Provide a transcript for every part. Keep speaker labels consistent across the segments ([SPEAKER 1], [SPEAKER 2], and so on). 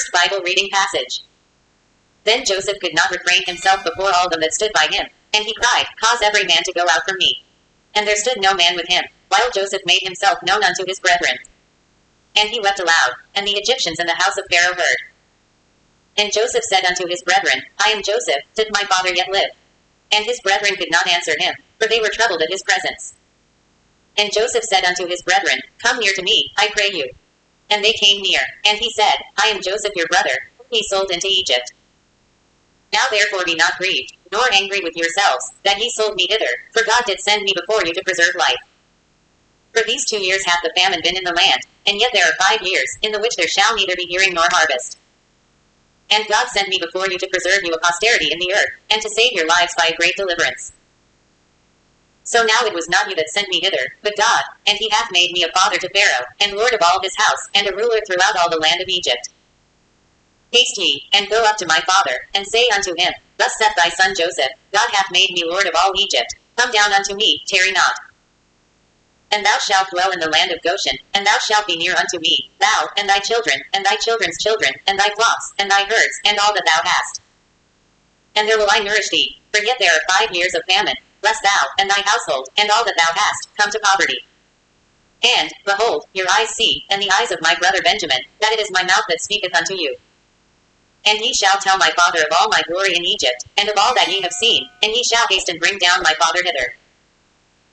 [SPEAKER 1] First Bible reading passage. Then Joseph could not refrain himself before all them that stood by him, and he cried, Cause every man to go out from me. And there stood no man with him, while Joseph made himself known unto his brethren. And he wept aloud, and the Egyptians in the house of Pharaoh heard. And Joseph said unto his brethren, I am Joseph, did my father yet live? And his brethren could not answer him, for they were troubled at his presence. And Joseph said unto his brethren, Come near to me, I pray you. And they came near, and he said, I am Joseph your brother, whom ye sold into Egypt. Now therefore be not grieved, nor angry with yourselves, that ye sold me hither, for God did send me before you to preserve life. For these 2 years hath the famine been in the land, and yet there are 5 years, in the which there shall neither be hearing nor harvest. And God sent me before you to preserve you a posterity in the earth, and to save your lives by a great deliverance. So now it was not you that sent me hither, but God, and he hath made me a father to Pharaoh, and lord of all his house, and a ruler throughout all the land of Egypt. Haste ye, and go up to my father, and say unto him, Thus saith thy son Joseph, God hath made me lord of all Egypt. Come down unto me, tarry not. And thou shalt dwell in the land of Goshen, and thou shalt be near unto me, thou, and thy children, and thy children's children, and thy flocks, and thy herds, and all that thou hast. And there will I nourish thee, for yet there are 5 years of famine, lest thou, and thy household, and all that thou hast, come to poverty. And, behold, your eyes see, and the eyes of my brother Benjamin, that it is my mouth that speaketh unto you. And ye shall tell my father of all my glory in Egypt, and of all that ye have seen, and ye shall haste and bring down my father hither.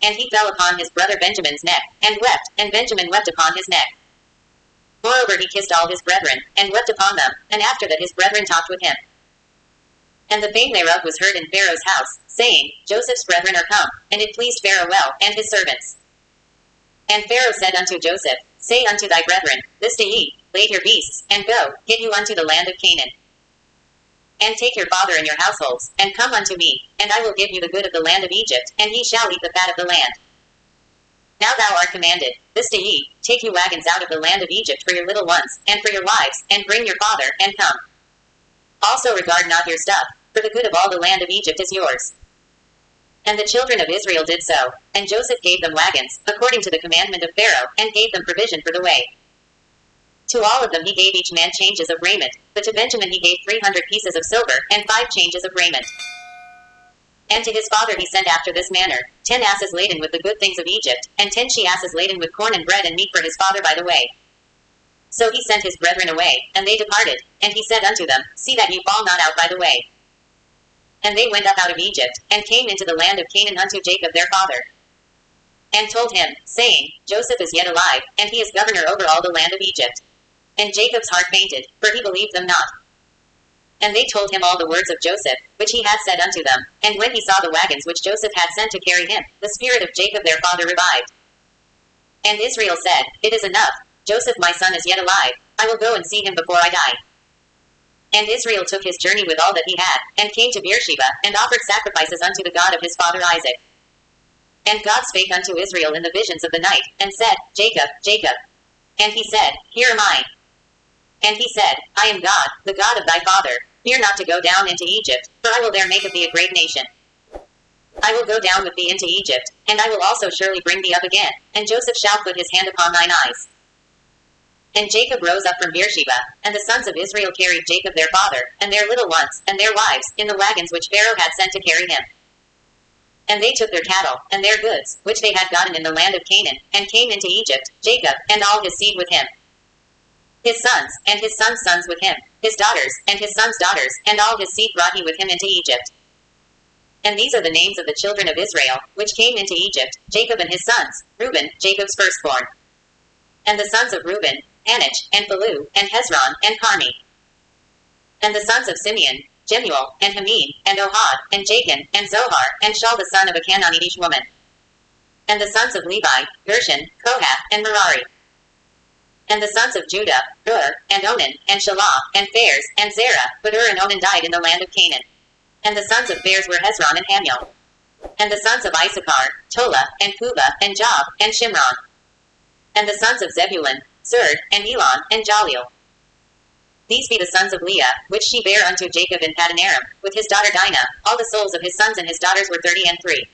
[SPEAKER 1] And he fell upon his brother Benjamin's neck, and wept, and Benjamin wept upon his neck. Moreover he kissed all his brethren, and wept upon them, and after that his brethren talked with him. And the fame thereof was heard in Pharaoh's house, saying, Joseph's brethren are come, and it pleased Pharaoh well, and his servants. And Pharaoh said unto Joseph, Say unto thy brethren, This day eat, lade your beasts, and go, get you unto the land of Canaan. And take your father and your households, and come unto me, and I will give you the good of the land of Egypt, and ye shall eat the fat of the land. Now thou art commanded, this day eat, take you wagons out of the land of Egypt for your little ones, and for your wives, and bring your father, and come. Also regard not your stuff, for the good of all the land of Egypt is yours. And the children of Israel did so, and Joseph gave them wagons, according to the commandment of Pharaoh, and gave them provision for the way. To all of them he gave each man changes of raiment, but to Benjamin he gave 300 pieces of silver, and 5 changes of raiment. And to his father he sent after this manner, 10 asses laden with the good things of Egypt, and 10 she-asses laden with corn and bread and meat for his father by the way. So he sent his brethren away, and they departed, and he said unto them, See that ye fall not out by the way. And they went up out of Egypt, and came into the land of Canaan unto Jacob their father. And told him, saying, Joseph is yet alive, and he is governor over all the land of Egypt. And Jacob's heart fainted, for he believed them not. And they told him all the words of Joseph, which he had said unto them. And when he saw the wagons which Joseph had sent to carry him, the spirit of Jacob their father revived. And Israel said, It is enough, Joseph my son is yet alive, I will go and see him before I die. And Israel took his journey with all that he had, and came to Beersheba, and offered sacrifices unto the God of his father Isaac. And God spake unto Israel in the visions of the night, and said, Jacob, Jacob. And he said, Here am I. And he said, I am God, the God of thy father. Fear not to go down into Egypt, for I will there make of thee a great nation. I will go down with thee into Egypt, and I will also surely bring thee up again, and Joseph shall put his hand upon thine eyes. And Jacob rose up from Beersheba, and the sons of Israel carried Jacob their father, and their little ones, and their wives, in the wagons which Pharaoh had sent to carry him. And they took their cattle, and their goods, which they had gotten in the land of Canaan, and came into Egypt, Jacob, and all his seed with him. His sons, and his sons' sons with him, his daughters, and his sons' daughters, and all his seed brought he with him into Egypt. And these are the names of the children of Israel, which came into Egypt, Jacob and his sons, Reuben, Jacob's firstborn. And the sons of Reuben, Hanoch, and Phalu, and Hezron, and Carmi. And the sons of Simeon, Jemuel, and Hamin, and Ohad, and Jachin, and Zohar, and Shaul the son of a Canaanitish woman. And the sons of Levi, Gershon, Kohath, and Merari. And the sons of Judah, and Onan, and Shelah, and Pharez, and Zerah, but and Onan died in the land of Canaan. And the sons of Pharez were Hezron and Hamuel. And the sons of Issachar, Tola, and Puvah, and Job, and Shimron. And the sons of Zebulun, Zerd, and Elon, and Jaleel. These be the sons of Leah, which she bare unto Jacob in Padanaram, with his daughter Dinah. All the souls of his sons and his daughters were 30 and 3.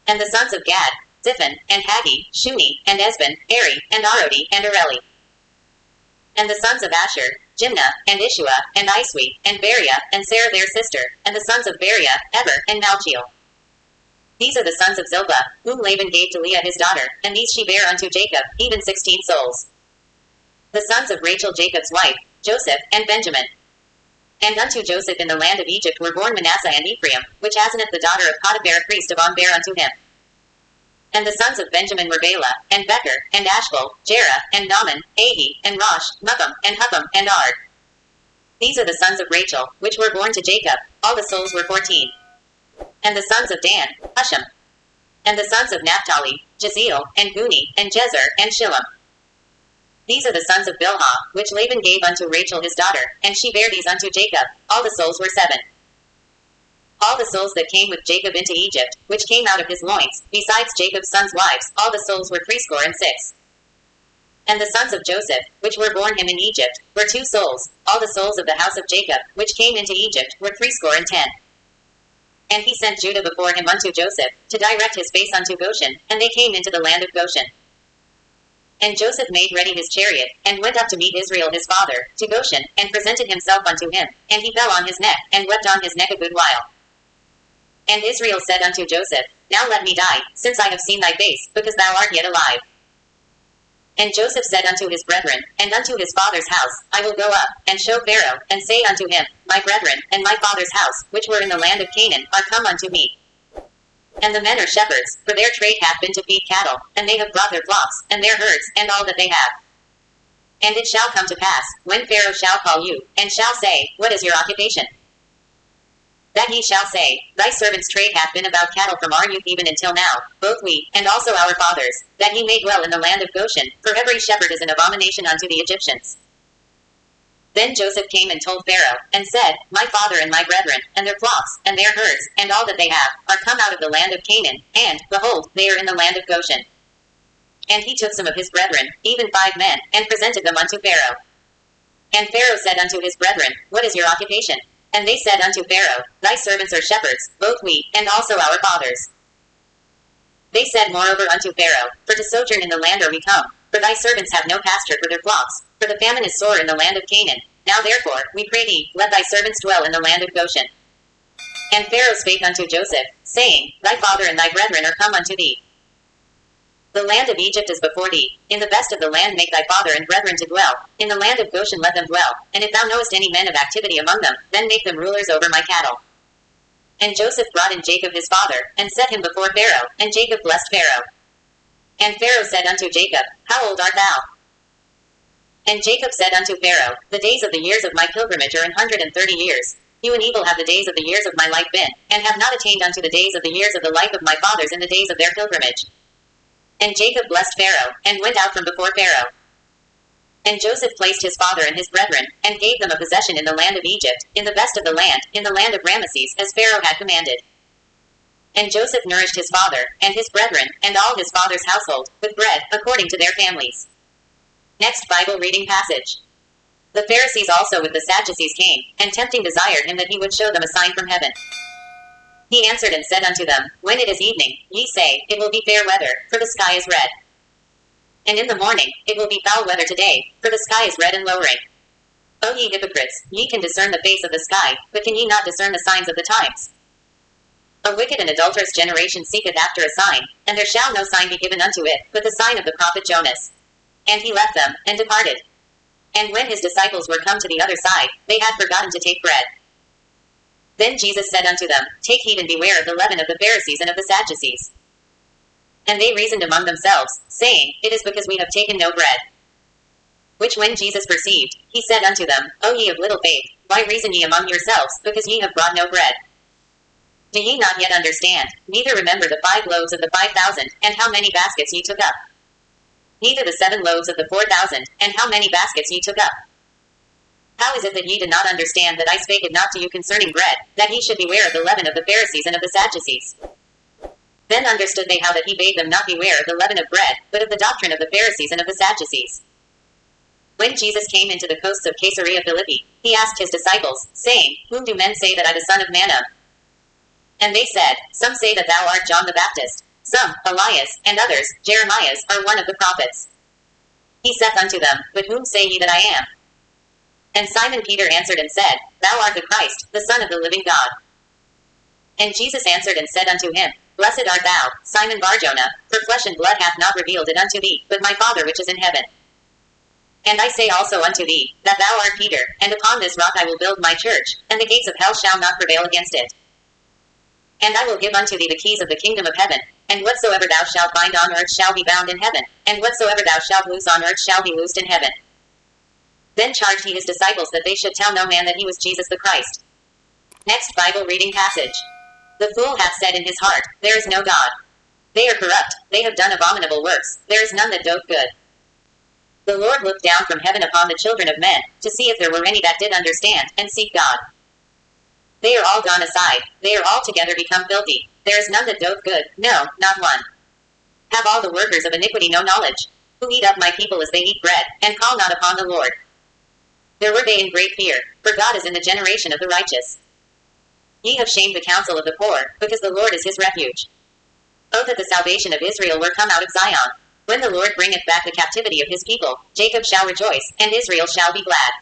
[SPEAKER 1] And the sons of Gad, Ziphon, and Haggi, Shuni, and Esbon, Eri, and Arodi, and Areli. And the sons of Asher, Jimnah, and Ishua, and Iswi, and Beriah, and Sarah their sister, and the sons of Beriah, Eber, and Malchiel. These are the sons of Zilpah, whom Laban gave to Leah his daughter, and these she bare unto Jacob, even 16 souls. The sons of Rachel Jacob's wife, Joseph, and Benjamin. And unto Joseph in the land of Egypt were born Manasseh and Ephraim, which Asenath the daughter of Potiphar priest of On bare unto him. And the sons of Benjamin were Bela, and Becher, and Ashbel, Jerah, and Naaman, Ahi, and Rosh, Muppim, and Huppim, and Ard. These are the sons of Rachel, which were born to Jacob, all the souls were 14. And the sons of Dan, Hushim. And the sons of Naphtali, Jeziel, and Guni, and Jezer, and Shillem. These are the sons of Bilhah, which Laban gave unto Rachel his daughter, and she bare these unto Jacob, all the souls were 7. All the souls that came with Jacob into Egypt, which came out of his loins, besides Jacob's sons' wives, all the souls were 66. And the sons of Joseph, which were born him in Egypt, were 2 souls, all the souls of the house of Jacob, which came into Egypt, were 70. And he sent Judah before him unto Joseph, to direct his face unto Goshen, and they came into the land of Goshen. And Joseph made ready his chariot, and went up to meet Israel his father, to Goshen, and presented himself unto him, and he fell on his neck, and wept on his neck a good while. And Israel said unto Joseph, Now let me die, since I have seen thy face, because thou art yet alive. And Joseph said unto his brethren, and unto his father's house, I will go up, and show Pharaoh, and say unto him, My brethren, and my father's house, which were in the land of Canaan, are come unto me. And the men are shepherds, for their trade hath been to feed cattle, and they have brought their flocks, and their herds, and all that they have. And it shall come to pass, when Pharaoh shall call you, and shall say, What is your occupation? That ye shall say, Thy servant's trade hath been about cattle from our youth even until now, both we, and also our fathers, that he may dwell in the land of Goshen, for every shepherd is an abomination unto the Egyptians. Then Joseph came and told Pharaoh, and said, My father and my brethren, and their flocks, and their herds, and all that they have, are come out of the land of Canaan, and, behold, they are in the land of Goshen. And he took some of his brethren, even 5 men, and presented them unto Pharaoh. And Pharaoh said unto his brethren, What is your occupation? And they said unto Pharaoh, Thy servants are shepherds, both we, and also our fathers. They said moreover unto Pharaoh, For to sojourn in the land are we come, for thy servants have no pasture for their flocks, for the famine is sore in the land of Canaan. Now therefore, we pray thee, let thy servants dwell in the land of Goshen. And Pharaoh spake unto Joseph, saying, Thy father and thy brethren are come unto thee. The land of Egypt is before thee. In the best of the land make thy father and brethren to dwell. In the land of Goshen let them dwell. And if thou knowest any men of activity among them, then make them rulers over my cattle. And Joseph brought in Jacob his father, and set him before Pharaoh, and Jacob blessed Pharaoh. And Pharaoh said unto Jacob, How old art thou? And Jacob said unto Pharaoh, The days of the years of my pilgrimage are 130 years. Few and evil have the days of the years of my life been, and have not attained unto the days of the years of the life of my fathers in the days of their pilgrimage. And Jacob blessed Pharaoh, and went out from before Pharaoh. And Joseph placed his father and his brethren, and gave them a possession in the land of Egypt, in the best of the land, in the land of Ramesses, as Pharaoh had commanded. And Joseph nourished his father, and his brethren, and all his father's household, with bread, according to their families. Next Bible reading passage. The Pharisees also with the Sadducees came, and tempting desired him that he would show them a sign from heaven. He answered and said unto them, When it is evening, ye say, It will be fair weather, for the sky is red. And in the morning, it will be foul weather today, for the sky is red and lowering. O ye hypocrites, ye can discern the face of the sky, but can ye not discern the signs of the times? A wicked and adulterous generation seeketh after a sign, and there shall no sign be given unto it, but the sign of the prophet Jonas. And he left them, and departed. And when his disciples were come to the other side, they had forgotten to take bread. Then Jesus said unto them, Take heed and beware of the leaven of the Pharisees and of the Sadducees. And they reasoned among themselves, saying, It is because we have taken no bread. Which when Jesus perceived, he said unto them, O ye of little faith, why reason ye among yourselves, because ye have brought no bread? Do ye not yet understand, neither remember the 5 loaves of the 5,000, and how many baskets ye took up? Neither the 7 loaves of the 4,000, and how many baskets ye took up? How is it that ye did not understand that I spake it not to you concerning bread, that ye should beware of the leaven of the Pharisees and of the Sadducees? Then understood they how that he bade them not beware of the leaven of bread, but of the doctrine of the Pharisees and of the Sadducees. When Jesus came into the coasts of Caesarea Philippi, he asked his disciples, saying, Whom do men say that I the Son of Man am? And they said, Some say that thou art John the Baptist, some, Elias, and others, Jeremias, or one of the prophets. He saith unto them, But whom say ye that I am? And Simon Peter answered and said, Thou art the Christ, the Son of the living God. And Jesus answered and said unto him, Blessed art thou, Simon Bar-Jonah, for flesh and blood hath not revealed it unto thee, but my Father which is in heaven. And I say also unto thee, that thou art Peter, and upon this rock I will build my church, and the gates of hell shall not prevail against it. And I will give unto thee the keys of the kingdom of heaven, and whatsoever thou shalt bind on earth shall be bound in heaven, and whatsoever thou shalt loose on earth shall be loosed in heaven. Then charged he his disciples that they should tell no man that he was Jesus the Christ. Next Bible reading passage. The fool hath said in his heart, There is no God. They are corrupt, they have done abominable works, there is none that doeth good. The Lord looked down from heaven upon the children of men, to see if there were any that did understand, and seek God. They are all gone aside, they are altogether become filthy, there is none that doeth good, no, not one. Have all the workers of iniquity no knowledge? Who eat up my people as they eat bread, and call not upon the Lord. There were they in great fear, for God is in the generation of the righteous. Ye have shamed the counsel of the poor, because the Lord is his refuge. Oh, that the salvation of Israel were come out of Zion. When the Lord bringeth back the captivity of his people, Jacob shall rejoice, and Israel shall be glad.